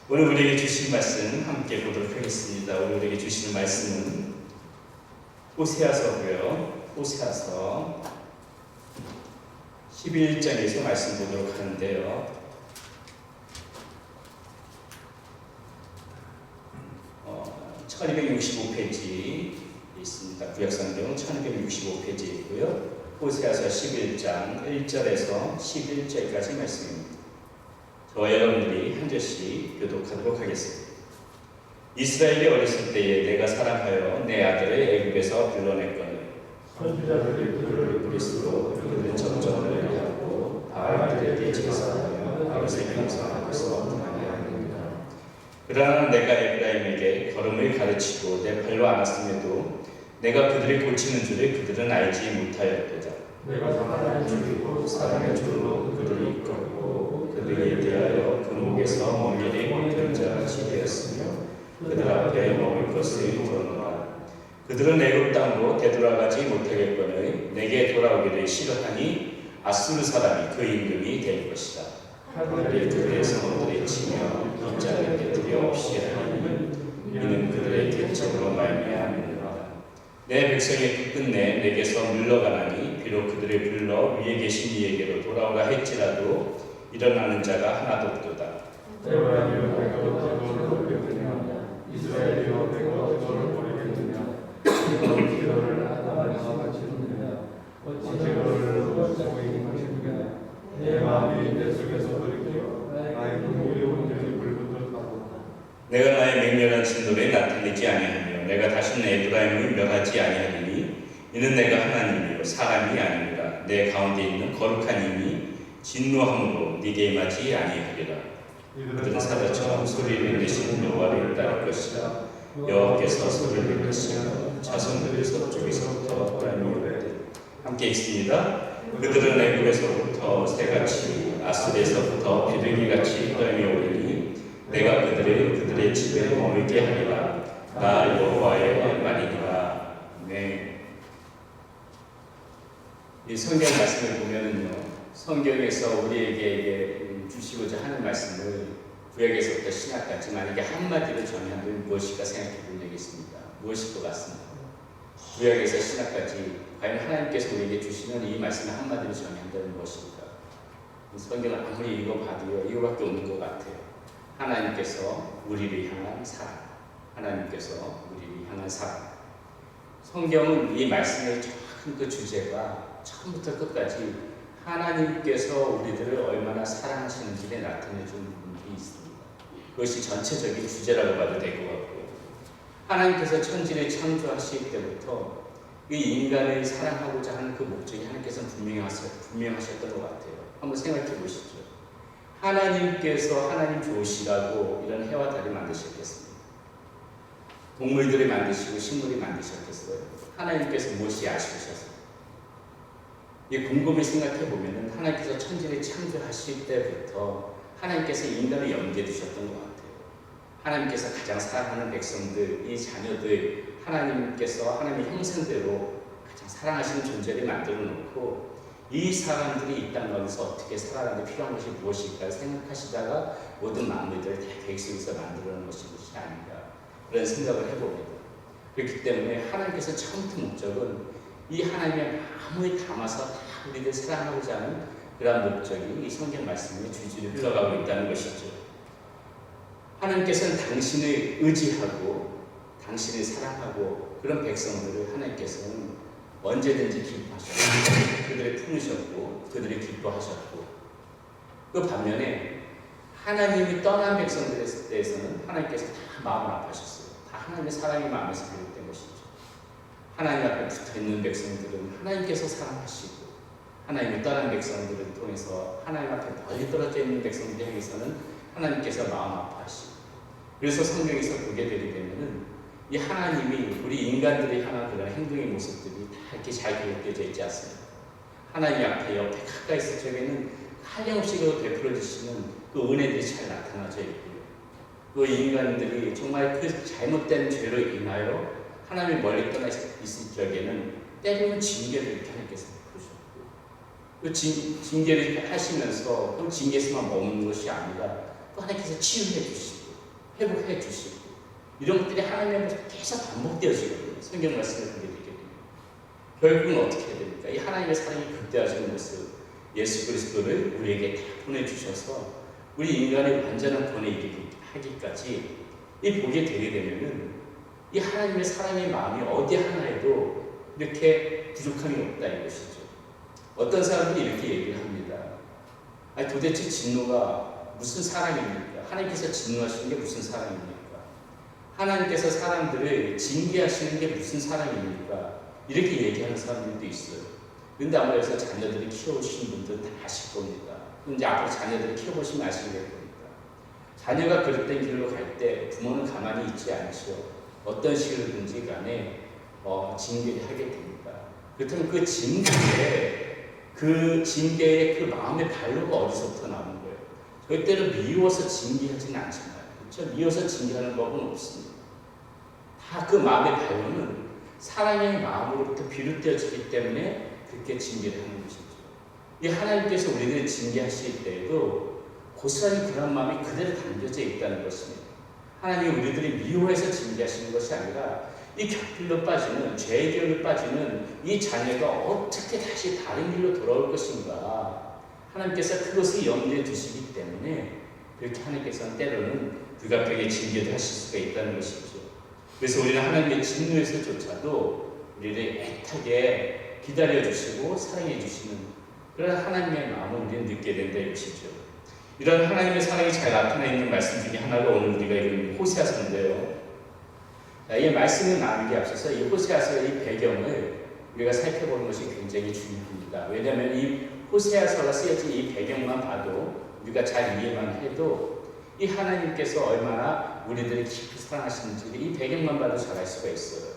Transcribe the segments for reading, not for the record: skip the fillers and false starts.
오늘 우리에게 주신 말씀 함께 보도록 하겠습니다. 오늘 우리에게 주시는 말씀은 호세아서고요. 호세아서 11장에서 말씀 보도록 하는데요. 1265페이지 있습니다. 구약성경 1265페이지에 있고요. 호세아서 11장 1절에서 11절까지 말씀입니다. 저와 여러분들이 한 절씩 교독하도록 하겠습니다. 이스라엘이 어렸을 때에 내가 사랑하여 내 아들을 애굽에서 불러냈거늘 선지자들이 그들을 그리스도 그들은 점점을 하고 바알들에게 제사하며 바로새 경상하고서 등하게 합니다. 그러나 내가 에브라임에게 걸음을 가르치고 내 발로 안았음에도 내가 그들을 고치는 줄을 그들은 알지 못하였도다. 내가 사랑의 줄이고 사랑의 줄로 그들을 이끌고 그들에 대하여 그 목에서 멀리 모든 자같이 되었으며 그들 앞에 먹을 것을 두었노라. 그들은 애굽 땅으로 되돌아가지 못하겠거늘 내게 돌아오기를 싫어하니 아수르 사람이 그 임금이 될 것이다. 하늘이 그들의 성읍들에 치며 빗장을 깨뜨려 없이 하니 이는 그들의 개척으로 말미암으리라. 내 백성이 끝끝내 내게서 물러가나니 비록 그들을 불러 위에 계신 이에게로 돌아오라 했지라도 일어나는 자가 하나도 없도다. 에브라임이여 내가 어찌 너를 버리겠느냐 이스라엘이여 내가 어찌 너를 버리겠느냐 어찌 너를 하나님과 같이 두느냐 어찌 너를 모시고 임하시느냐 내 마음이 내 속에서 돌이켜 나의 눈물이 온전히 불붙었다고. 내가 나의 맹렬한 진노를 나타내지 아니하며 내가 다시는 에브라임을 멸하지 아니하리니 이는 내가 하나님이요 사람이 아니니라. 내 가운데 있는 거룩한 이미 진노함으로 네게 임하지 아니하리라. 그들은 사자처럼 소리를 내시는 여호와를 따를 것이라. 여호와께서 소리를 내시며 자손들의 서쪽에서부터 떠나오되 함께 있습니다. 그들은 애굽에서부터 새같이 아수르에서부터 비둘기같이 떠나오리니 내가 그들의 집에 머물게 하리라. 나 여호와의 말이니라. 네. 이 성경 말씀을 보면은요, 성경에서 우리에게 주시고자 하는 말씀을 구약에서부터 신약까지 만약에 한마디로 정의한다면 무엇일까 생각해 본 적이 있습니다. 무엇일 것 같습니다. 구약에서 신약까지 과연 하나님께서 우리에게 주시는 이 말씀을 한마디로 정의한다면 무엇일까? 성경을 아무리 읽어봐도요, 이거밖에 없는 것 같아요. 하나님께서 우리를 향한 사랑. 하나님께서 우리를 향한 사랑. 성경은 이 말씀의 정확한 그 주제가 처음부터 끝까지 하나님께서 우리들을 얼마나 사랑하시는지를 나타내주는 부분이 있습니다. 그것이 전체적인 주제라고 봐도 될 것 같고요. 하나님께서 천지를 창조하실 때부터 이 인간을 사랑하고자 하는 그 목적이 하나님께서는 분명하셨던 것 같아요. 한번 생각해 보시죠. 하나님께서 하나님 좋으시라고 이런 해와 달을 만드셨겠습니까? 동물들을 만드시고 식물을 만드셨겠어요? 하나님께서 무엇이 아쉬우셨어요? 이 곰곰이 생각해 보면은 하나님께서 천지를 창조하실 때부터 하나님께서 인간을 염두에 두셨던 것 같아요. 하나님께서 가장 사랑하는 백성들, 이 자녀들, 하나님께서 하나님의 형상대로 가장 사랑하시는 존재를 만들어 놓고 이 사람들이 이 땅 가운데서 어떻게 살아가는데 필요한 것이 무엇일까 생각하시다가 모든 만물들을 다 계획 속에서 만들어 놓은 것이 아닌가 그런 생각을 해봅니다. 그렇기 때문에 하나님께서 처음부터 목적은 이 하나님의 마음을 담아서 다 우리를 사랑하고자 하는 그러한 목적이 이 성경 말씀의 주지를 흘러가고 있다는 것이죠. 하나님께서는 당신을 의지하고 당신을 사랑하고 그런 백성들을 하나님께서는 언제든지 기뻐하셨고 그들을 품으셨고 그들을 기뻐하셨고 그 반면에 하나님이 떠난 백성들에 대해서는 하나님께서 다 마음을 아파하셨어요. 다 하나님의 사랑의 마음에서 비롯된 것이죠. 하나님 앞에 붙어있는 백성들은 하나님께서 사랑하시고 하나님이 떠난 백성들을 통해서 하나님 앞에 멀리 떨어져 있는 백성들에 향해서는 하나님께서 마음 아파하시고 그래서 성경에서 보게 되게 되면은 이 하나님이 우리 인간들이 향한 그런 행동의 모습들이 다 이렇게 잘 기록되어져 있지 않습니까? 하나님 앞에 옆에 가까이 있을 적에는 한량없이 베풀어 주시는 그 은혜들이 잘 나타나져 있고요. 그 인간들이 정말 그 잘못된 죄로 인하여 하나님이 멀리 떠나 있을 적에는 때로는 징계를 이렇게 하나님께서 베푸셨고 그 징계를 하시면서 그 징계에서만 머무는 것이 아니라 또 하나님께서 치유해 주시고 회복해 주시고 이런 것들이 하나님의 계속 반복되어지거든요. 성경 말씀을 보게 되게 됩니다. 결국은 어떻게 해야 됩니까? 이 하나님의 사랑이 극대화하는 모습, 예수 그리스도를 우리에게 다 보내주셔서 우리 인간의 완전한 구원에 이르기까지 이 보게 되게 되면은 이 하나님의 사랑의 마음이 어디 하나에도 이렇게 부족함이 없다 이것이죠. 어떤 사람들이 이렇게 얘기를 합니다. 아니 도대체 진노가 무슨 사랑입니까? 하나님께서 진노하시는 게 무슨 사랑입니까? 하나님께서 사람들을 징계하시는 게 무슨 사랑입니까? 이렇게 얘기하는 사람들도 있어요. 그런데 아마 여기서 자녀들을 키워오신 분들은 다 아실 겁니다. 이제 앞으로 자녀들을 키워보시면 아시게 될 겁니다. 자녀가 그릇된 길로 갈 때 부모는 가만히 있지 않죠. 어떤 식으로든지 간에 징계를 하게 됩니다. 그렇다면 그 징계의 그 마음의 발로가 어디서부터 나오는 거예요? 절대로 미워서 징계하지는 않잖아요. 그렇죠? 미워서 징계하는 법은 없습니다. 다 그 마음의 발로는 사랑의 마음으로부터 비롯되어지기 때문에 그렇게 징계를 하는 것이죠. 이 하나님께서 우리들을 징계하실 때에도 고스란히 그런 마음이 그대로 담겨져 있다는 것입니다. 하나님이 우리들이 미워해서 징계하시는 것이 아니라 이 곁길로 빠지는, 죄의 길로 빠지는 이 자녀가 어떻게 다시 다른 길로 돌아올 것인가 하나님께서 그것을 염두에 두시기 때문에 그렇게 하나님께서는 때로는 불가피하게 징계도 하실 수가 있다는 것이죠. 그래서 우리는 하나님의 진노에서조차도 우리를 애타게 기다려주시고 사랑해주시는 그런 하나님의 마음을 우리는 느끼게 된다 이것이죠. 이런 하나님의 사랑이 잘 나타나 있는 말씀 중에 하나가 오늘 우리가 읽은 호세아서인데요. 이 말씀을 나누기 앞서서 이 호세아서의 이 배경을 우리가 살펴보는 것이 굉장히 중요합니다. 왜냐하면 이 호세아서가 쓰여진 이 배경만 봐도 우리가 잘 이해만 해도 이 하나님께서 얼마나 우리들을 깊이 사랑하시는지 이 배경만 봐도 잘 알 수가 있어요.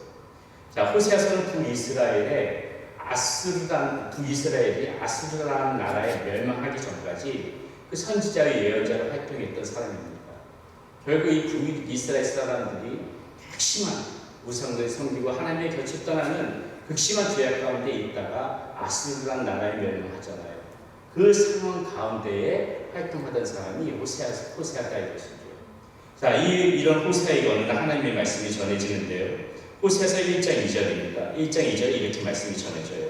자, 호세아서는 북이스라엘이 아수르라는 나라에 멸망하기 전까지 그 선지자의 예언자로 활동했던 사람입니다. 결국 이 북이스라엘 사람들이 핵심한 우상들을 섬기고 하나님의 곁을 떠나는 극심한 죄악 가운데 있다가 아수르라는 나라에 멸망하잖아요. 그 상황 가운데에 활동하던 사람이 호세아가 이것이죠. 자, 이런 호세아에게 어느 날 하나님의 말씀이 전해지는데요. 호세아서 1장 2절입니다. 1장 2절에 이렇게 말씀이 전해져요.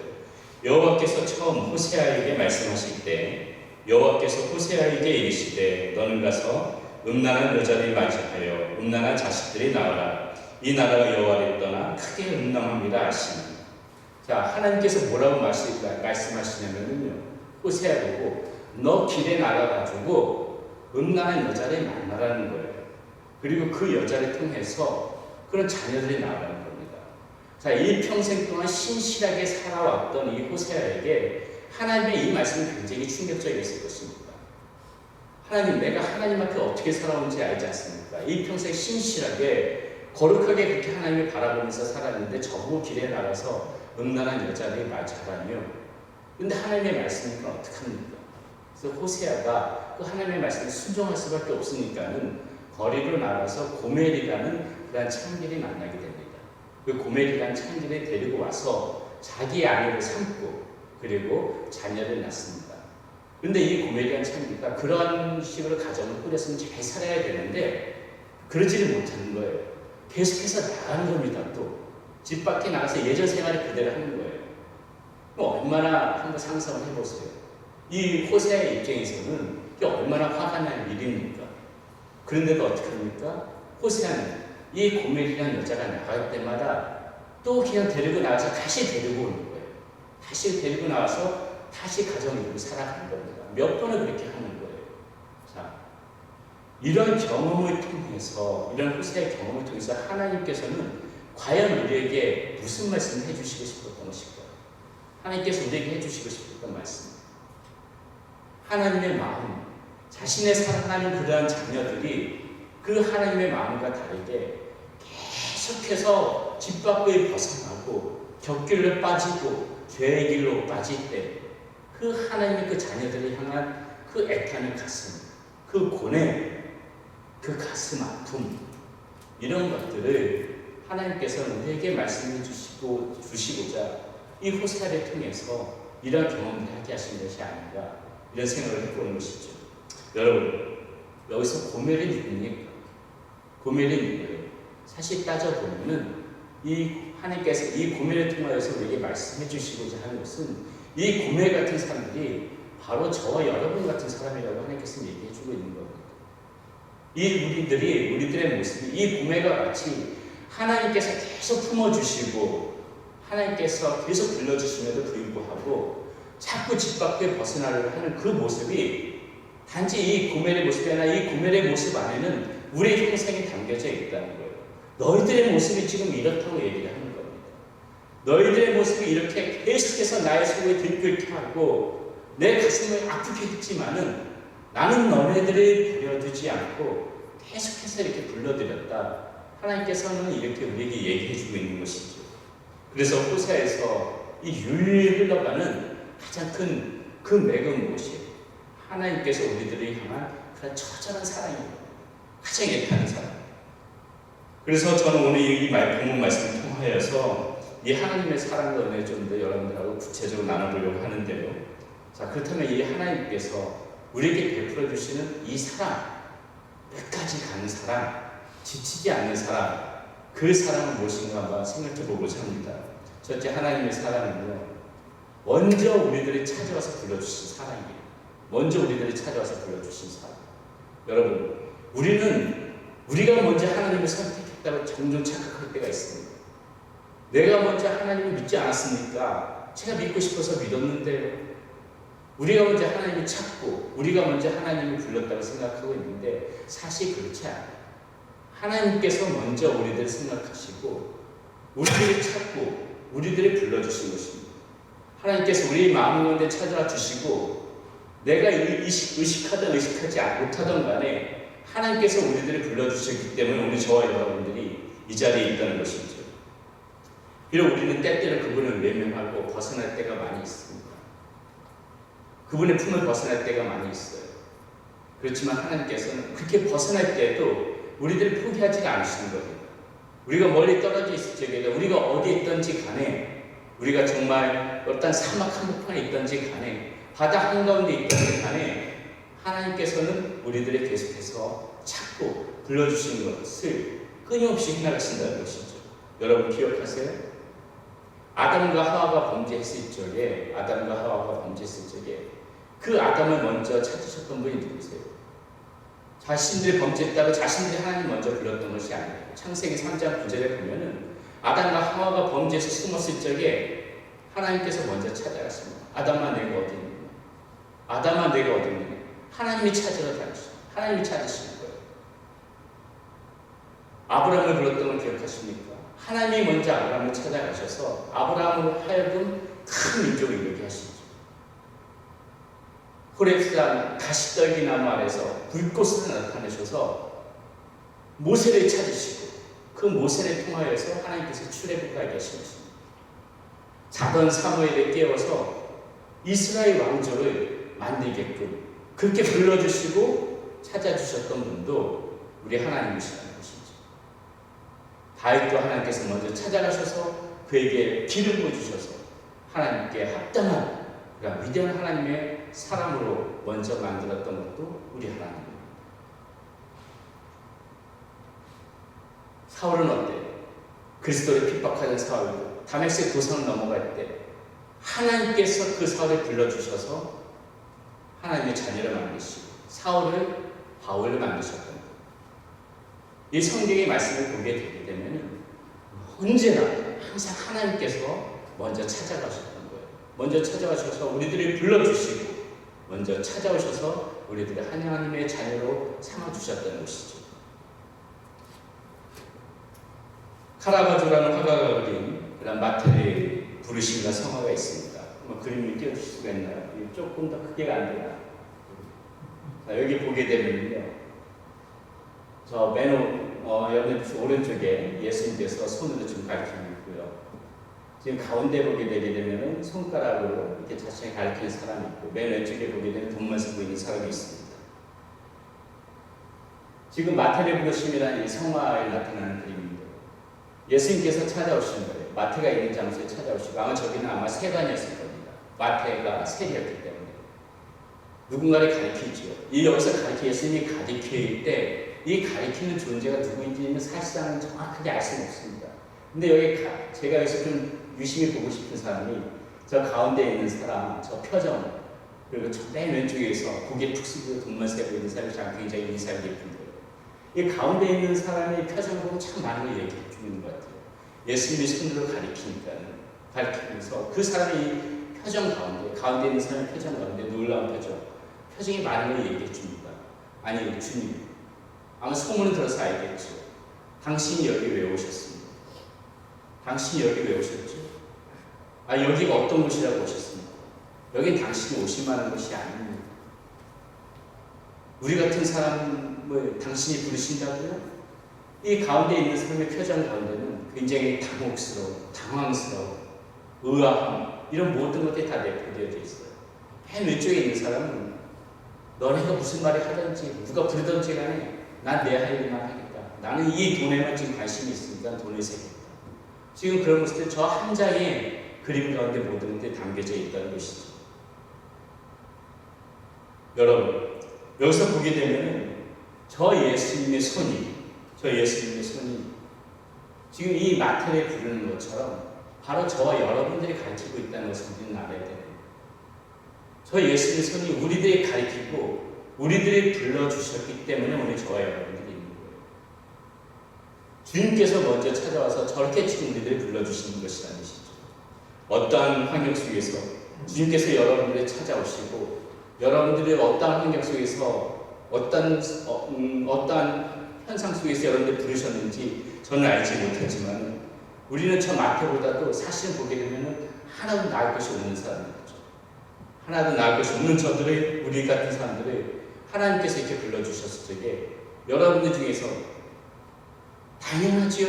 여호와께서 처음 호세아에게 말씀하실 때 여호와께서 호세아에게 이르시되 너는 가서 음란한 여자를 맞이하여 음란한 자식들이 나와라. 이 나라가 여호와를 떠나 크게 음란합니다 하시니. 자, 하나님께서 뭐라고 말씀하시냐면요. 호세아 보고 너 길에 나가가지고 음란한 여자를 만나라는 거예요. 그리고 그 여자를 통해서 그런 자녀들이 나오라는 겁니다. 자, 이 평생 동안 신실하게 살아왔던 이 호세아에게 하나님의 이 말씀은 굉장히 충격적이었을 것입니다. 하나님, 내가 하나님 앞에 어떻게 살아온지 알지 않습니까? 이 평생 신실하게 거룩하게 그렇게 하나님을 바라보면서 살았는데 저보고 길에 나가서 음란한 여자를 맞이하라며. 근데 하나님의 말씀이니까 어떡합니까? 그래서 호세아가 그 하나님의 말씀에 순종할 수밖에 없으니까는 거리로 나가서 고멜이라는 그런 창기를 만나게 됩니다. 그 고멜이라는 창기를 데리고 와서 자기 아내를 삼고 그리고 자녀를 낳습니다. 그런데 이 고멜이라는 창기가 그런 식으로 가정을 꾸렸으면 잘 살아야 되는데 그러지를 못하는 거예요. 계속해서 나가는 겁니다. 또 집 밖에 나가서 예전 생활을 그대로 하는 거예요. 얼마나 한번 상상을 해보세요. 이 호세아의 입장에서는 이게 얼마나 화가 날 일입니까? 그런데도 어떻게 합니까? 호세아는 이 고멜이라는 여자가 나갈 때마다 또 그냥 데리고 나와서 다시 데리고 오는 거예요. 다시 데리고 나와서 다시 가정을 이루고 살아가는 겁니다. 몇 번을 그렇게 하는 거예요. 자, 이런 경험을 통해서, 이런 호세아의 경험을 통해서 하나님께서는 과연 우리에게 무슨 말씀을 해주시고 싶었던 것일까요? 하나님께서 우리에게 해주시고 싶었던 말씀. 하나님의 마음, 자신의 사랑하는 그러한 자녀들이 그 하나님의 마음과 다르게 계속해서 집 밖을 벗어나고 곁길로 빠지고 죄의 길로 빠질 때 그 하나님의 그 자녀들을 향한 그 애타는 가슴, 그 고뇌, 그 가슴 아픔, 이런 것들을 하나님께서 우리에게 말씀해 주시고자 이 호세아를 통해서 이런 경험을 하게 하신 것이 아닌가, 이런 생각을 해보는 것이죠. 여러분, 여기서 고멜이 누굽니까? 고멜인 거예요. 사실 따져보면은 이 하나님께서 이 고멜을 통하여서 우리에게 말씀해 주시고자 하는 것은 이 고멜 같은 사람들이 바로 저와 여러분 같은 사람이라고 하나님께서 얘기해 주고 있는 겁니다. 우리들의 모습이 이 고멜과 같이 하나님께서 계속 품어주시고 하나님께서 계속 불러주심에도 불구하고 자꾸 집 밖에 벗어나려고 하는 그 모습이 단지 이 고멜의 모습이 아니라 이 고멜의 모습 안에는 우리의 형상이 담겨져 있다는 거예요. 너희들의 모습이 지금 이렇다고 얘기를 하는 겁니다. 너희들의 모습이 이렇게 계속해서 나의 속을 들끓게 하고 내 가슴을 아프게 했지만은 나는 너네들을 버려두지 않고 계속해서 이렇게 불러들였다. 하나님께서는 이렇게 우리에게 얘기해주고 있는 것이죠. 그래서 호세아에서 이 율 흘러가는 가장 큰 그 맥은 무엇이에요? 하나님께서 우리들을 향한 그런 처절한 사랑입니다. 가장 애타는 사랑. 그래서 저는 오늘 이 본문 말씀을 통하여서 이 하나님의 사랑과 은혜를 좀 더 여러분들하고 구체적으로 나눠보려고 하는데요. 자, 그렇다면 이 하나님께서 우리에게 베풀어 주시는 이 사랑, 끝까지 가는 사랑, 지치지 않는 사랑, 그 사랑은 무엇인가 한번 생각해 보고자 합니다. 첫째, 하나님의 사랑은요, 먼저 우리들이 찾아와서 불러주신 사랑이에요. 먼저 우리들이 찾아와서 불러주신 사랑. 여러분, 우리가 먼저 하나님을 선택했다고 종종 착각할 때가 있습니다. 내가 먼저 하나님을 믿지 않았습니까? 제가 믿고 싶어서 믿었는데요. 우리가 먼저 하나님을 찾고 우리가 먼저 하나님을 불렀다고 생각하고 있는데 사실 그렇지 않아요. 하나님께서 먼저 우리들을 생각하시고 우리들을 찾고 우리들을 불러주신 것입니다. 하나님께서 우리 마음 가운데 찾아와 주시고 내가 의식하든 의식하지 못하든 간에 하나님께서 우리들을 불러주셨기 때문에 오늘 저와 여러분들이 이 자리에 있다는 것이죠. 비록 우리는 때때로 그분을 외면하고 벗어날 때가 많이 있습니다. 그분의 품을 벗어날 때가 많이 있어요. 그렇지만 하나님께서는 그렇게 벗어날 때에도 우리들을 포기하지 않으시는 거예요. 우리가 멀리 떨어져 있을 적에도 우리가 어디에 있든지 간에 우리가 정말 어떤 사막 한복판에 있든지 간에 바다 한가운데 있든지 간에 하나님께서는 우리들을 계속해서 찾고 불러주시는 것을 끊임없이 해나가신다는 것이죠. 여러분 기억하세요? 아담과 하와가 범죄했을 적에 그 아담을 먼저 찾으셨던 분이 누구세요? 자신들이 범죄했다고 자신들이 하나님 먼저 불렀던 것이 아니에요. 창세기 3장 9절에 보면은 아담과 하와가 범죄해서 숨었을 적에 하나님께서 먼저 찾아갔습니다. 아담아 내가 어디 있느냐? 아담아 내가 어디 있느냐? 하나님이 찾으러 다니시죠. 하나님이 찾으시는 거예요. 아브라함을 불렀던 걸 기억하십니까? 하나님이 먼저 아브라함을 찾아가셔서 아브라함으로 하여금 큰 민족을 이루게 하시죠. 호렙산 가시떨기나무 아래서 불꽃을 나타내셔서 모세를 찾으시고 그 모세를 통하여서 하나님께서 출애굽하게 하신 것입니다. 자던 사무엘을 깨워서 이스라엘 왕조를 만들게끔 그렇게 불러주시고 찾아주셨던 분도 우리 하나님이시라는 것이죠. 다윗도 하나님께서 먼저 찾아가셔서 그에게 기름 부어주셔서 하나님께 합당한 그러니까 위대한 하나님의 사람으로 먼저 만들었던 것도 우리 하나님입니다. 사울은 어때요? 그리스도를 핍박하던 사울도 다메섹 도성을 넘어갈 때 하나님께서 그 사울을 불러주셔서 하나님의 자녀를 만드시고 사울을 바울을 만드셨던 거예요. 이 성경의 말씀을 보게 되게 되면 언제나 항상 하나님께서 먼저 찾아가셨던 거예요. 먼저 찾아가셔서 우리들을 불러주시고 먼저 찾아오셔서 우리들을 하나님의 자녀로 삼아주셨다는 것이죠. 카라바조라는 화가가 그린 그런 마테르 부르심과 성화가 있습니다. 한번 그림을 띄워줄 수가 있나요? 조금 더 크게가 안 되나? 자, 여기 보게 되면요. 저 맨 오른쪽에 예수님께서 손으로 좀 가르치고 있고요. 지금 가운데 보게 되게 되면 손가락으로 이렇게 자신을 가리키는 사람이 있고 맨 왼쪽에 보게 되면 돈만 쓰고 있는 사람이 있습니다. 지금 마테르 부르심이라는 이 성화에 나타나는 그림입니다. 예수님께서 찾아오신 거예요. 마태가 있는 장소에 찾아오시고 아마 저기는 아마 세관이었을 겁니다. 마태가 세리였기 때문에 누군가를 가리키죠. 이 여기서 예수님이 가리킬 때 이 가리키는 존재가 누구인지는 사실상은 정확하게 알 수는 없습니다. 근데 여기 제가 여기서 좀 유심히 보고 싶은 사람이 저 가운데 있는 사람, 저 표정, 그리고 저 맨 왼쪽에서 고개 툭 숙이고 돈만 세고 있는 사람이 저는 굉장히 인상이 깊은데요. 이 가운데 있는 사람의 표정 보고 참 많은 걸 얘기해 주는 것 같아요. 예수님이 손으로 가리키면서 그 사람의 표정 가운데 있는 사람의 표정 가운데 놀라운 표정이 많은 걸 얘기해 줍니다. 아니, 주님, 아마 소문을 들어서 알겠죠. 당신이 여기 왜 오셨습니까? 당신이 여기 왜 오셨죠? 여기가 어떤 곳이라고 오셨습니까? 여긴 당신이 오실 만한 곳이 아닙니다. 우리 같은 사람을 당신이 부르신다고요? 이 가운데 있는 사람의 표정 가운데는 굉장히 당황스러워, 의아함, 이런 모든 것들이 다 내포되어져 있어요. 맨 왼쪽에 있는 사람은 너네가 무슨 말을 하든지 누가 부르든지 간에 난 내 할 일만 하겠다. 나는 이 돈에만 지금 관심이 있으니까 돈을 세겠다. 지금 그런 모습들 저 한 장의 그림 가운데 모든 것들이 담겨져 있다는 것이죠. 여러분, 여기서 보게 되면 저 예수님의 손이 지금 이 마태를 부르는 것처럼 바로 저와 여러분들이 가르치고 있다는 것을 우리는 알아야 돼요. 저 예수님의 손이 우리들이 가르치고 우리들이 불러주셨기 때문에 오늘 저와 여러분들이 있는 거예요. 주님께서 먼저 찾아와서 저렇게 지금 우리들이 불러주시는 것이라는 것이죠. 어떠한 환경 속에서 주님께서 여러분들을 찾아오시고 여러분들이 어떠한 환경 속에서 어떠한 현상 속에서 여러분들 부르셨는지 저는 알지 못하지만 우리는 저 마태보다도 사실 보게 되면 하나도 나을 것이 없는 사람이죠. 하나도 나을 것이 없는 저들의 우리 같은 사람들을 하나님께서 이렇게 불러주셨을 적에 여러분들 중에서 당연하지요.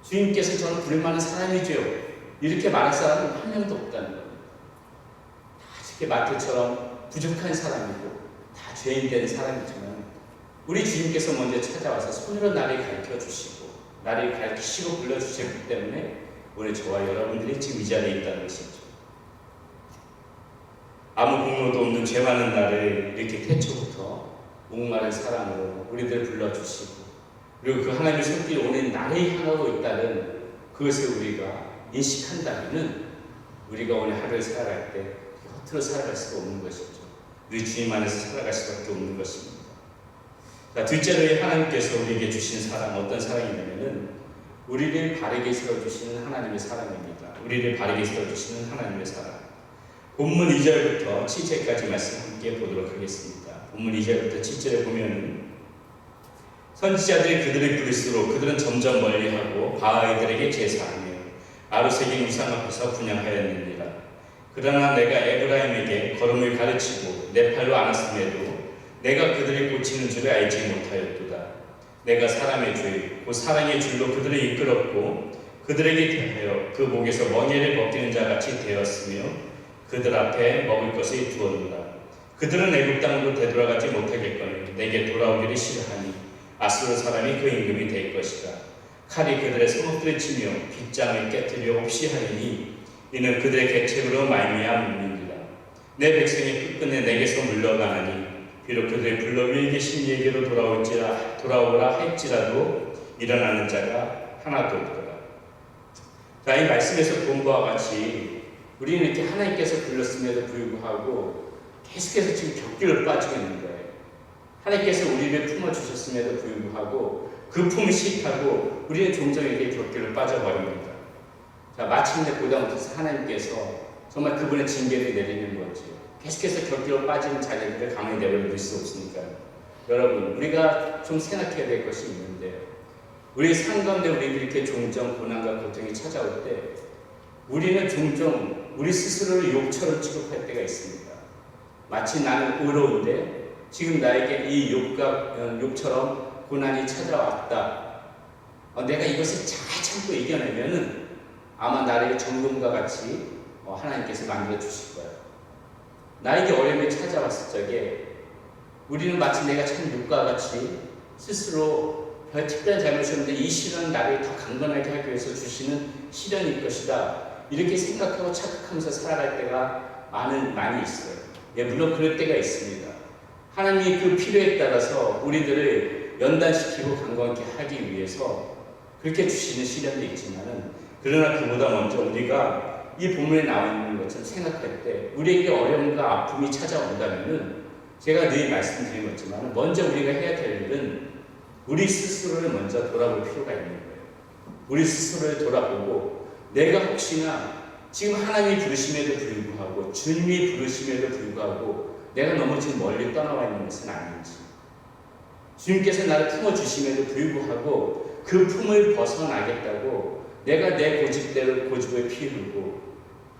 주님께서 저는 부를만한 사람이지요. 이렇게 말할 사람은 한 명도 없다는 겁니다. 다 이렇게 마태처럼 부족한 사람이고 다 죄인된 사람이지만 우리 주님께서 먼저 찾아와서 손으로 나를 가르쳐 주시고 나를 가르치시고 불러주셨기 때문에 오늘 저와 여러분들이 지금 이 자리에 있다는 것이죠. 아무 공로도 없는 죄 많은 나를 이렇게 태초부터 목마른 사랑으로 우리들 불러주시고 그리고 그 하나님의 손길이 오늘 나를 향하고 있다는 그것을 우리가 인식한다면 우리가 오늘 하루를 살아갈 때 허투루 살아갈 수가 없는 것이죠. 우리 주님 안에서 살아갈 수밖에 없는 것입니다. 자, 둘째로 하나님께서 우리에게 주신 사랑, 어떤 사랑이냐면은 우리를 바르게 세워주시는 하나님의 사랑입니다. 우리를 바르게 세워주시는 하나님의 사랑. 본문 2절부터 7절까지 말씀 함께 보도록 하겠습니다. 본문 2절부터 7절에 보면 선지자들이 그들을 부를수록 그들은 점점 멀리하고 바알들에게 제사하며 아루새긴 우상 앞에서 분향하였느니라. 그러나 내가 에브라임에게 걸음을 가르치고 내 팔로 안았음에도 내가 그들을 고치는 줄을 알지 못하였도다. 내가 사람의 줄, 곧 사랑의 줄로 그들을 이끌었고 그들에게 대하여 그 목에서 멍에를 벗기는 자같이 되었으며 그들 앞에 먹을 것을 두었노라. 그들은 애굽 땅으로 되돌아가지 못하겠거니 내게 돌아오기를 싫어하니 아수르 사람이 그 임금이 될 것이다. 칼이 그들의 성읍들을 치며 빗장을 깨뜨려 없이 하리니 이는 그들의 계책으로 말미암음이니라. 내 백성이 끝끝내 내게서 물러가나니 비록 그들의 불러 위에 계신 이에게로 돌아오라 할지라도 일어나는 자가 하나도 없더라. 자, 이 말씀에서 본 바와 같이 우리는 이렇게 하나님께서 불렀음에도 불구하고 계속해서 지금 격길을 빠지고 있는 거예요. 하나님께서 우리를 품어주셨음에도 불구하고 그 품을 싫다고 우리는 종종 이렇게 격길을 빠져버립니다. 자, 마침내 보다 못해서 하나님께서 정말 그분의 징계를 내리는 거죠. 계속해서 격길로 빠지는 자녀들을 가만히 내버려둘 수 없으니까요. 여러분, 우리가 좀 생각해야 될 것이 있는데 우리 삶 가운데 우리들이 이렇게 종종 고난과 고통이 찾아올 때 우리는 종종 우리 스스로를 욕처럼 취급할 때가 있습니다. 마치 나는 의로운데 지금 나에게 이 욕처럼 고난이 찾아왔다. 내가 이것을 잘 참고 이겨내면은 아마 나를 정금과 같이 하나님께서 만들어 주실 거예요. 나에게 어려움이 찾아왔을 적에 우리는 마치 내가 참 욕과 같이 스스로 별 특별한 잘못이 없는데 이 시련은 나를 더 강건하게 하기 위해서 주시는 시련일 것이다. 이렇게 생각하고 착각하면서 살아갈 때가 많이 있어요. 예, 물론 그럴 때가 있습니다. 하나님이 그 필요에 따라서 우리들을 연단시키고 강건케 하기 위해서 그렇게 주시는 시련도 있지만은, 그러나 그보다 먼저 우리가 이 본문에 나와 있는 것처럼 생각할 때 우리에게 어려움과 아픔이 찾아온다면은, 제가 늘 말씀드린 것지만 먼저 우리가 해야 될 일은 우리 스스로를 먼저 돌아볼 필요가 있는 거예요. 우리 스스로를 돌아보고, 내가 혹시나 지금 하나님이 부르심에도 불구하고, 주님이 부르심에도 불구하고 내가 너무 지금 멀리 떠나와 있는 것은 아닌지, 주님께서 나를 품어주심에도 불구하고 그 품을 벗어나겠다고 내가 내 고집을 피우고,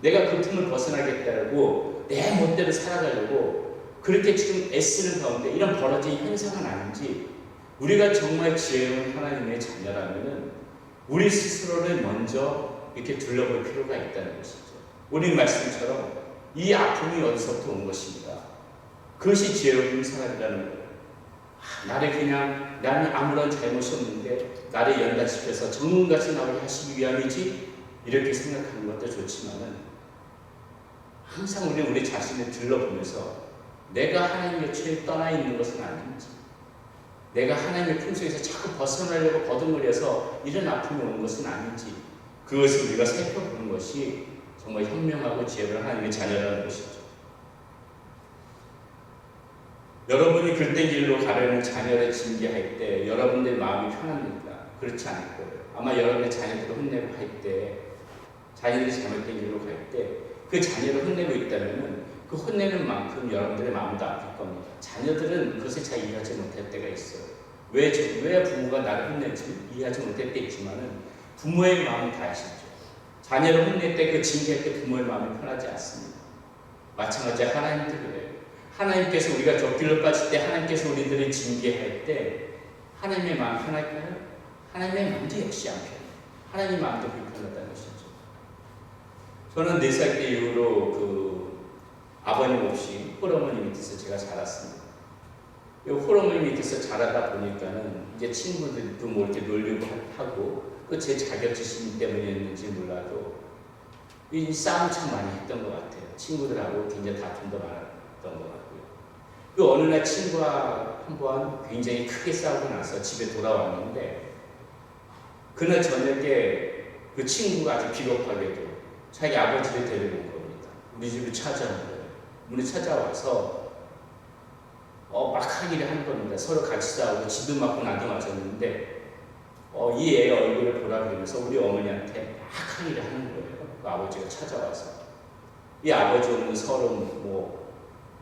내가 그 품을 벗어나겠다고 내 멋대로 살아가려고 그렇게 지금 애쓰는 가운데 이런 벌어진 현상은 아닌지, 우리가 정말 지혜로운 하나님의 자녀라면은 우리 스스로를 먼저 이렇게 둘러볼 필요가 있다는 것이죠. 오늘 말씀처럼 이 아픔이 어디서부터 온 것인가? 그것이 지혜로운 사람이라는 거예요. 나는 아무런 잘못이 없는데 나를 연단시켜서 전문같이 나오게 하시기 위함이지, 이렇게 생각하는 것도 좋지만은, 항상 우리는 우리 자신을 들러보면서 내가 하나님의 곁을 떠나 있는 것은 아닌지, 내가 하나님의 품속에서 자꾸 벗어나려고 버둥거려서 이런 아픔이 오는 것은 아닌지, 그것을 우리가 살펴보는 것이 정말 현명하고 지혜로운 하나님의 자녀라는 것이죠. 여러분이 그릇된 길로 가려는 자녀를 징계할 때 여러분들 마음이 편합니까? 그렇지 않을 거예요. 아마 여러분의 자녀들을 혼내고 할 때, 자녀들이 잘못된 길로 갈 때 그 자녀를 혼내고 있다면 그 혼내는 만큼 여러분들의 마음도 아플 겁니다. 자녀들은 그것을 잘 이해하지 못할 때가 있어요. 왜 부모가 나를 혼내지 이해하지 못할 때 있지만은 부모의 마음은 다 아시죠. 자녀를 혼낼 때, 그 징계할 때 부모의 마음이 편하지 않습니다. 마찬가지 하나님도 그래요. 하나님께서 우리가 적길로 빠질 때, 하나님께서 우리들을 징계할 때 하나님의 마음 편할까요? 하나님의 마음도 역시 안 편해요. 하나님 마음도 불편하다는 것이죠. 저는 4살 때 이후로 아버님 없이 홀어머니 밑에서 제가 자랐습니다. 이 홀어머니 밑에서 자라다 보니까는 이제 친구들도 뭐 이렇게 놀려고 하고, 또 제 자격지심 때문이었는지 몰라도 이 싸움 참 많이 했던 것 같아요. 친구들하고 굉장히 다툼도 많았던 것 같고요. 그 어느 날 친구와 한번 굉장히 크게 싸우고 나서 집에 돌아왔는데, 그날 저녁에 그 친구가 아주 비겁하게도 자기 아버지를 데려온 겁니다. 우리 집을 찾아온 거예요. 문에 찾아와서 막 항의를 한 겁니다. 서로 같이 싸우고 지도 맞고 나도 맞았는데 이 애의 얼굴을 보라 그러면서 우리 어머니한테 막 항의를 하는 거예요. 그 아버지가 찾아와서. 이 아버지 오면 서로 뭐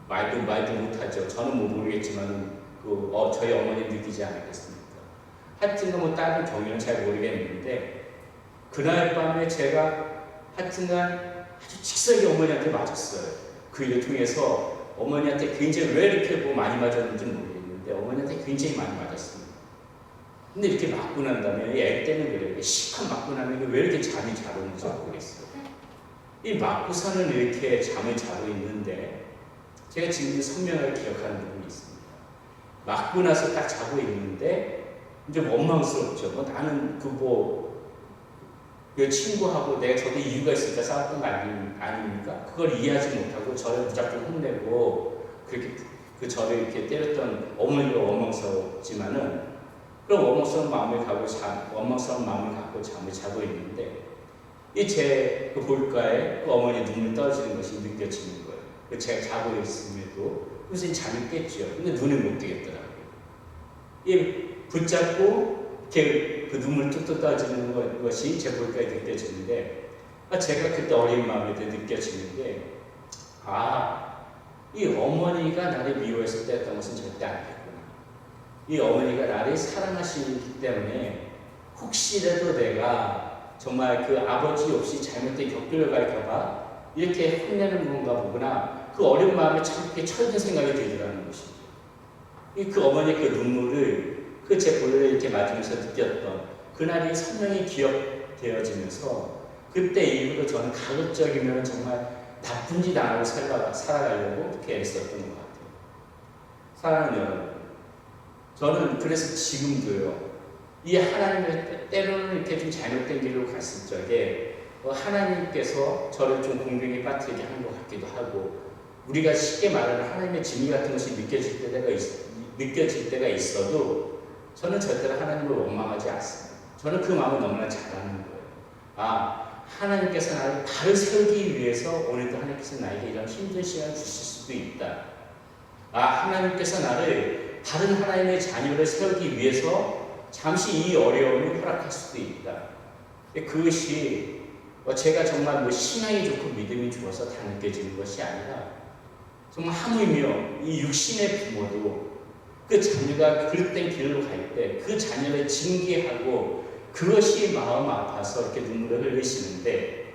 말도 못하죠. 저는 뭐 모르겠지만 저희 어머니 느끼지 않았겠습니까? 하여튼간 뭐 다른 경위는 잘 모르겠는데, 그날 밤에 제가 하여튼간 아주 직설이 어머니한테 맞았어요. 그 일을 통해서 어머니한테 굉장히, 왜 이렇게 뭐 많이 맞았는지 모르겠는데 어머니한테 굉장히 많이 맞았습니다. 근데 이렇게 맞고 난 다음에 애 때는 그래요. 시컷 맞고 나면 왜 이렇게 잠이 잘 오는지 모르겠어요. 이 맞고서는 이렇게 잠을 자고 있는데, 제가 지금 선명하게 기억하는 부분이 있습니다. 맞고 나서 딱 자고 있는데 이제 원망스럽죠. 나는 그 친구하고 내가 저도 이유가 있으니까 싸웠던 거 아닙니까? 그걸 이해하지 못하고 저를 무작정 혼내고 그렇게 저를 이렇게 때렸던 어머니가 원망스럽지만은, 그런 원망스러운 마음을 갖고 잠을 자고 있는데, 제 볼가에 그 어머니의 눈물 떨어지는 것이 느껴지는 거예요. 제가 자고 있음에도 무슨 잠이 깼죠. 근데 눈을 못 뜨겠더라고요. 붙잡고 이렇게 그 눈물 뚝뚝 떨어지는 것이 제 볼가에 느껴지는데, 제가 그때 어린 마음에 느껴지는 게, 이 어머니가 나를 미워했을 때였던 것은 절대 아니겠구나. 이 어머니가 나를 사랑하시기 때문에 혹시라도 내가 정말 그 아버지 없이 잘못된 격돌을 갈까봐 이렇게 혼내는 건가 보구나. 그 어려운 마음에 참 이렇게 철든 생각이 들더라는 것이죠. 그 어머니의 그 눈물을 제 볼을 이렇게 맞으면서 느꼈던 그날이 선명히 기억되어지면서, 그때 이후로 저는 가급적이면 정말 나쁜 짓 안 하고 살아가려고 그렇게 애썼던 것 같아요. 사랑하는 여러분, 저는 그래서 지금도요, 이 하나님을 때로는 이렇게 좀 잘못된 길로 갔을 적에 하나님께서 저를 좀 공경에 빠뜨리게 한 것 같기도 하고, 우리가 쉽게 말하는 하나님의 진리 같은 것이 느껴질 때가 있어도 저는 절대로 하나님을 원망하지 않습니다. 저는 그 마음을 너무나 잘 아는 거예요. 하나님께서 나를 바로 세우기 위해서 오늘도 하나님께서 나에게 이런 힘든 시간을 주실 수도 있다. 하나님께서 나를 다른 하나님의 자녀를 세우기 위해서 잠시 이 어려움을 허락할 수도 있다. 그것이 제가 정말 신앙이 좋고 믿음이 좋아서 다 느껴지는 것이 아니라 정말 하물며 이 육신의 부모도 그 자녀가 그릇된 길로 갈 때 그 자녀를 징계하고 그것이 마음 아파서 이렇게 눈물을 흘리시는데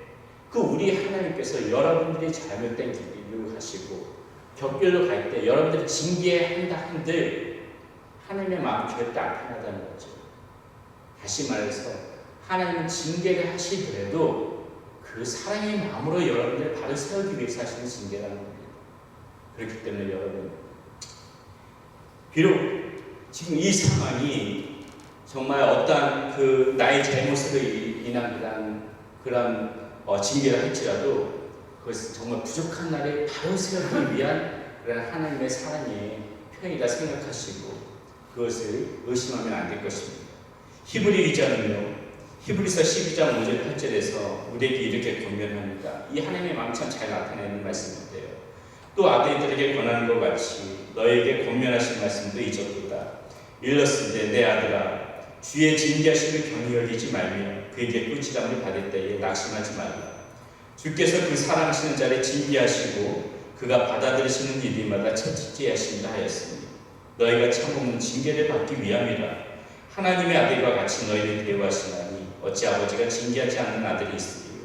우리 하나님께서 여러분들이 잘못된 길로 가시고 격길로 갈 때 여러분들이 징계한다 한들 하나님의 마음 절대 안 편하다는 거죠. 다시 말해서 하나님은 징계를 하시더라도 그 사랑의 마음으로 여러분들을 바로 세우기 위해서 하시는 징계라는 겁니다. 그렇기 때문에 여러분, 비록 지금 이 상황이 정말 어떠한 나의 잘못으로 인한 그런 징계를 할지라도 그것은 정말 부족한 나를 바로 세우기 위한 그런 하나님의 사랑의 표현이다 생각하시고 그것을 의심하면 안 될 것입니다. 히브리 기자는요, 히브리서 12장 5절 8절에서 우리에게 이렇게 권면합니다. 이 하나님의 마음 참 잘 나타내는 말씀인데요. 또 아들들에게 권하는 것 같이 너에게 권면하신 말씀도 잊었도다. 일렀을 때 내 아들아 주의 징계하심을 경히 여기지 말며 그에게 꾸지람을 받을 때에 낙심하지 말라. 주께서 그 사랑하시는 자를 징계하시고 그가 받아들이시는 이들마다 채찍질 하신다 하였으니 너희가 참으면 징계를 받기 위함이라. 하나님의 아들과 같이 너희를 대우하시나니 어찌 아버지가 징계하지 않는 아들이 있으리요.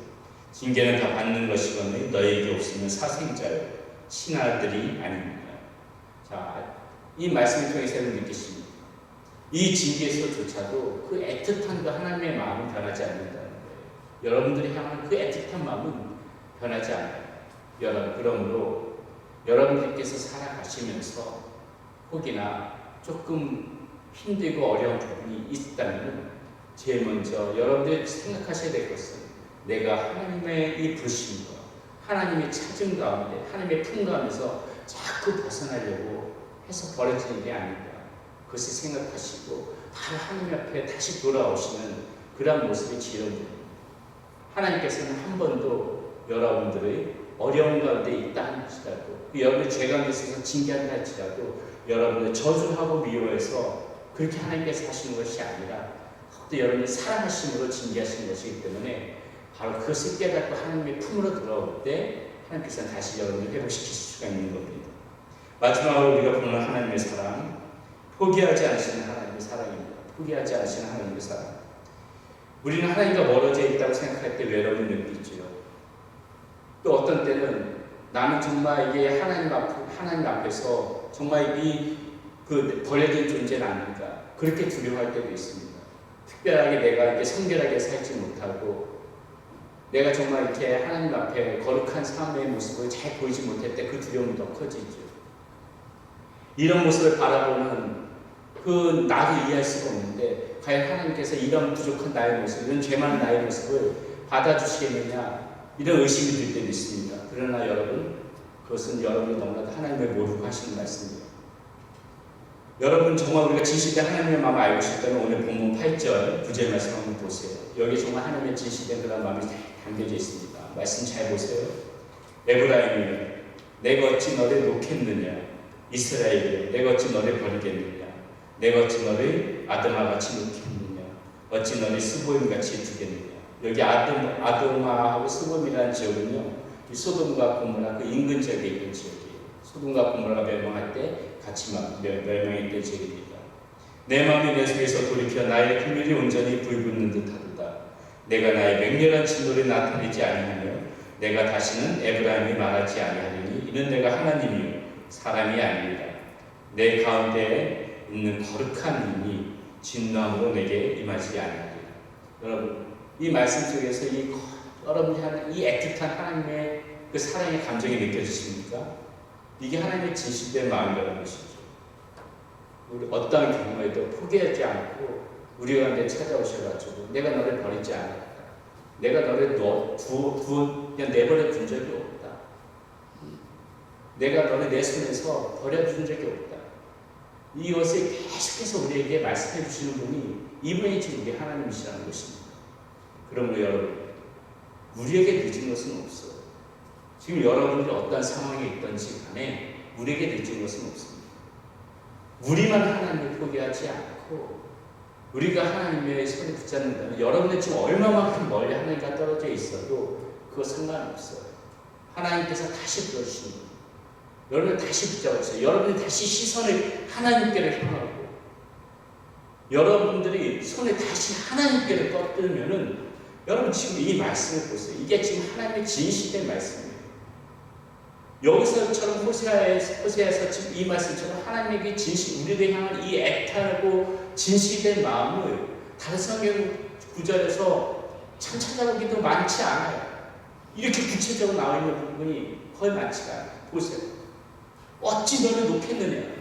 징계는 다 받는 것이거늘 너희에게 없으면 사생자요 친아들이 아닙니다. 자, 이 말씀을 통해서 느끼십니다. 이 징계에서조차도 그 애틋한 하나님의 마음은 변하지 않는다는 거예요. 여러분들이 향하는 그 애틋한 마음은 변하지 않아요. 그러므로 여러분들께서 살아가시면서 혹이나 조금 힘들고 어려운 부분이 있다면 제일 먼저 여러분들이 생각하셔야 될 것은 내가 하나님의 이 부르심과 하나님의 찾은 가운데 하나님의 품 가운데서 자꾸 벗어나려고 해서 벌어지는 게 아닌가. 그것을 생각하시고 바로 하나님 앞에 다시 돌아오시는 그런 모습이 지름됩니다. 하나님께서는 한 번도 여러분들의 어려운 가운데 있다 할지라도 여러분의 죄 가운데 있어서 징계한다 할지라도 여러분을 저주하고 미워해서 그렇게 하나님께서 하시는 것이 아니라 또 여러분이 사랑하심으로 징계하시는 것이기 때문에 바로 그것을 깨닫고 하나님의 품으로 돌아올 때 하나님께서는 다시 여러분을 회복시킬 수가 있는 겁니다. 마지막으로 우리가 보는 하나님의 사랑, 포기하지 않으시는 하나님의 사랑입니다. 포기하지 않으시는 하나님의 사랑. 우리는 하나님과 멀어져 있다고 생각할 때 외로움을 느끼죠. 또 어떤 때는 나는 정말 이게 하나님 앞에서 정말 버려진 존재는 아닌가 그렇게 두려워할 때도 있습니다. 특별하게 내가 이렇게 성결하게 살지 못하고 내가 정말 이렇게 하나님 앞에 거룩한 삶의 모습을 잘 보이지 못할 때 그 두려움이 더 커지죠. 이런 모습을 바라보는 나도 이해할 수가 없는데 과연 하나님께서 이런 부족한 나의 모습, 이런 죄 많은 나의 모습을 받아주시겠느냐 이런 의심이 들 때도 있습니다. 그러나 여러분 그것은 여러분이 너무나도 하나님을 모르고 하시는 말씀입니다. 여러분 정말 우리가 진실된 하나님의 마음을 알고 싶다면 오늘 본문 8절 9절 말씀 한번 보세요. 여기 정말 하나님의 진실된 그런 마음이 담겨져 있습니다. 말씀 잘 보세요. 에브라임이여 내가 어찌 너를 놓겠느냐. 이스라엘이여 내가 어찌 너를 버리겠느냐. 내가 어찌 너를 아드마같이 놓겠느냐. 어찌 너를 스보임같이 두겠느냐. 여기 아드마하고 스보임이라는 지역은요 이 소돔과 고모라 그 인근 지역에 있는 지역이에요. 소돔과 고모라가 멸망할 때 같이 멸망했던 지역입니다. 내 마음이 내 속에서 돌이켜 나의 긍휼이 온전히 불붙는 듯하도다. 내가 나의 맹렬한 진노를 나타내지 아니하며 내가 다시는 에브라임이 말하지 아니하리니 이는 내가 하나님이요 사람이 아닙니다. 내 가운데 있는 거룩한 님이 진노함으로 내게 임하지 아니하리라. 여러분 이 말씀 속에서 여러분이 하는 이 애틋한 하나님의 그 사랑의 감정이 느껴지십니까? 이게 하나님의 진실된 마음이라는 것이죠. 우리 어떠한 경우에도 포기하지 않고 우리 가운데 찾아오셔가지고 내가 너를 버리지 않았다. 내가 너를 그냥 내버려 둔 적이 없다. 내가 너를 내 손에서 버려준 적이 없다. 이것을 계속해서 우리에게 말씀해 주시는 분이 이분이 지금 우리 하나님이시라는 것입니다. 그러므로 여러분, 우리에게 늦은 것은 없어요. 지금 여러분들이 어떤 상황에 있든지 간에 우리에게 늦은 것은 없습니다. 우리만 하나님을 포기하지 않고 우리가 하나님의 손에 붙잡는다면 여러분들 지금 얼마만큼 멀리 하나님과 떨어져 있어도 그거 상관없어요. 하나님께서 다시 불러주시는 거예요. 여러분을 다시 붙잡아주세요. 여러분이 다시 시선을 하나님께로 향하고 여러분들이 손에 다시 하나님께로 뻗들면은 여러분 지금 이 말씀을 보세요. 이게 지금 하나님의 진실된 말씀이에요. 여기서처럼 호세아에서 지금 이 말씀처럼 하나님에게 진실, 우리를 향한 이 애타고 진실된 마음을 다른 성경 구절에서 참 찾아보기도 많지 않아요. 이렇게 구체적으로 나와 있는 부분이 거의 많지가 않아요. 보세요. 어찌 너를 놓겠느냐?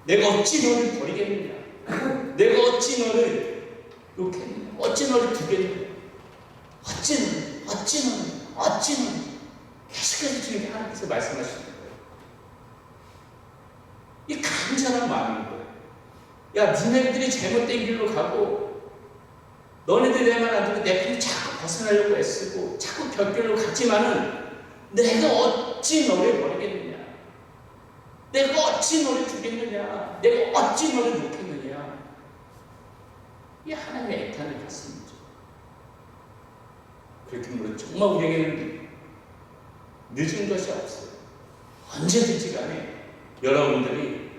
내가 어찌 너를 버리겠느냐? 내가 어찌 너를 놓겠느냐? 어찌 너를 두겠느냐? 어찌 너는 계속해서 지금 하나님께서 말씀하시는 거예요. 이 간절한 마음인 거예요. 야, 니네들이 잘못된 길로 가고 너네들 내 말 안 듣고 내 편을 자꾸 벗어나려고 애쓰고 자꾸 벽길로 갔지만은 내가 어찌 너를 버리겠느냐? 내가 어찌 너를 두겠느냐? 내가 어찌 너를 놓겠느냐? 이 하나님의 애타는 가슴이죠. 그렇게 물론 정말 우리에게는 늦은 것이 없어요. 언제든지 간에 여러분들이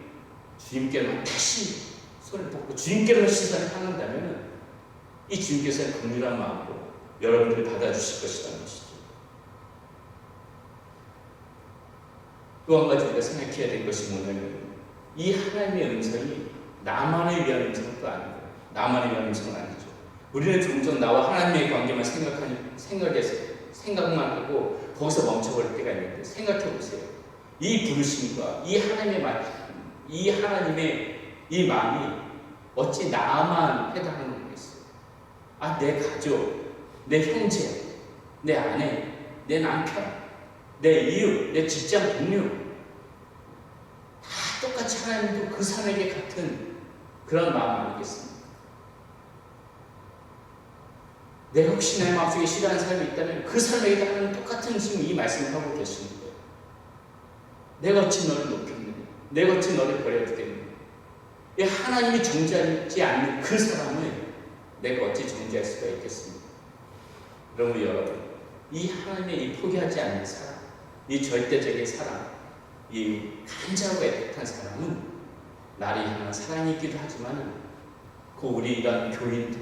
주님께로 다시 손을 뻗고 주님께로 시선을 향한다면 이 주님께서는 긍휼한 마음으로 여러분들을 받아주실 것이라는 것이죠. 또 한 가지 우리가 생각해야 될 것이 뭐냐면 이 하나님의 음성이 나만을 위한 음성도 아니고 나만을 위한 음성은 아니죠. 우리는 종종 나와 하나님의 관계만 생각만 하고 거기서 멈춰버릴 때가 있는데 생각해 보세요. 이 부르심과 이 하나님의 이 마음이 어찌 나만 해당하는 거겠어요? 아, 내 가족, 내 형제, 내 아내, 내 남편, 내 이웃, 내 직장 동료 다 똑같이 하나님도 그 사람에게 같은 그런 마음 아니겠습니까? 내가 혹시 내 마음속에 싫어하는 사람이 있다면 그 사람에게 하나님 똑같은 지금 이 말씀을 하고 계시는 거예요. 내가 어찌 너를 놓겠느냐? 내가 어찌 너를 버려두겠느냐? 하나님이 존재하지 않는 그 사람을 내가 어찌 존재할 수가 있겠습니까? 그러므로 여러분, 이 하나님의 이 포기하지 않는 사람, 이 절대적인 사람, 이 간절하고 애틋한 사람은 나를 향한 사랑이 있기도 하지만 그 우리 이런 교인들,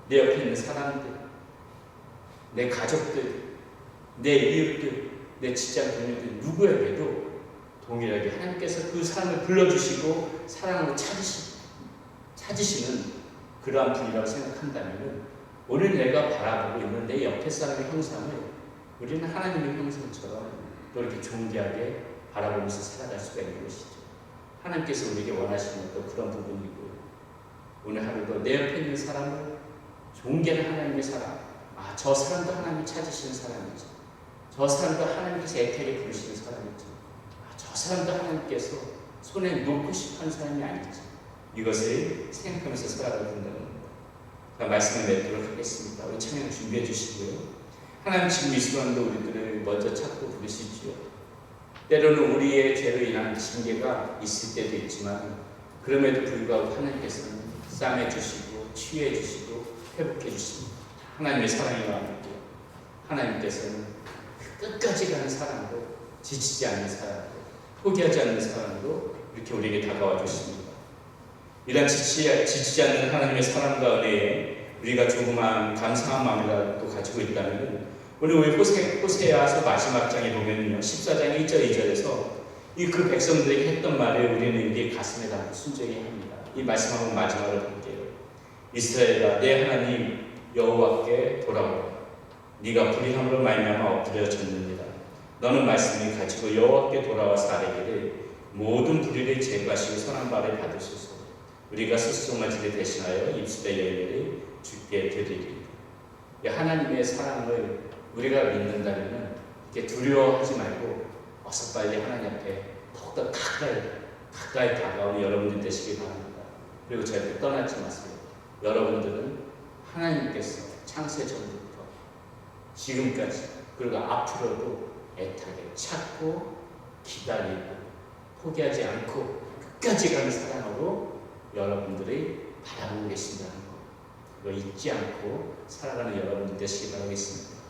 내 옆에 있는 사람들, 내 가족들, 내 이웃들, 내 직장 동료들 누구에게도 동일하게 하나님께서 그 사람을 불러주시고 사랑으로 찾으시는 그러한 분이라고 생각한다면 오늘 내가 바라보고 있는 내 옆에 사람의 형상을 우리는 하나님의 형상처럼 또 이렇게 존귀하게 바라보면서 살아갈 수가 있는 것이죠. 하나님께서 우리에게 원하시는 또 그런 부분이고 오늘 하루도 내 옆에 있는 사람을 존귀한 하나님의 사람, 저 사람도 하나님이 찾으시는 사람이죠. 저 사람도 하나님께서 애타게 부르시는 사람이죠. 저 사람도 하나님께서 손에 놓고 싶은 사람이 아니죠. 이것을 생각하면서 살아가야 된다는 겁니다. 자, 말씀을 맺도록 하겠습니다. 우리 찬양 준비해 주시고요. 하나님 지금 이 시간도 우리들을 먼저 찾고 부르시지요. 때로는 우리의 죄로 인한 징계가 있을 때도 있지만 그럼에도 불구하고 하나님께서는 싸매 주시고 치유해 주시고 회복해 주십니다. 하나님의 사랑이 마음이고 하나님께서는 끝까지 가는 사람으로 지치지 않는 사람으로 포기하지 않는 사람으로 이렇게 우리에게 다가와 주십니다. 이런 지치지 않는 하나님의 사랑과 은혜에 우리가 조그만 감사한 마음이라도 가지고 있다면 오늘 우리 호세아서 마지막 장에 보면요 14장 1절 2절에서 이 그 백성들에게 했던 말을 우리는 이게 가슴에 담고 순종해야 합니다. 이 말씀하고 마지막으로 볼게요. 이스라엘아 내 하나님 여호와께 돌아오라. 네가 불의함으로 말미암아 엎드려졌느니라. 너는 말씀을 가지고 여호와께 돌아와서 아뢰기를 모든 불의를 제거하시고 선한 바를 받으소서. 우리가 스스로마지를 대신하여 입술의 열매를 주께 드리리이다. 하나님의 사랑을 우리가 믿는다면 이렇게 두려워하지 말고 어서 빨리 하나님 앞에 더욱더 가까이 가까이 다가오는 여러분들 되시길 바랍니다. 그리고 절대 떠나지 마세요. 여러분들은 하나님께서 창세 전부터 지금까지 그리고 앞으로도 애타게 찾고 기다리고 포기하지 않고 끝까지 가는 사랑으로 여러분들이 바라보고 계신다는 거, 그거 잊지 않고 살아가는 여러분들 되시기 바라겠습니다.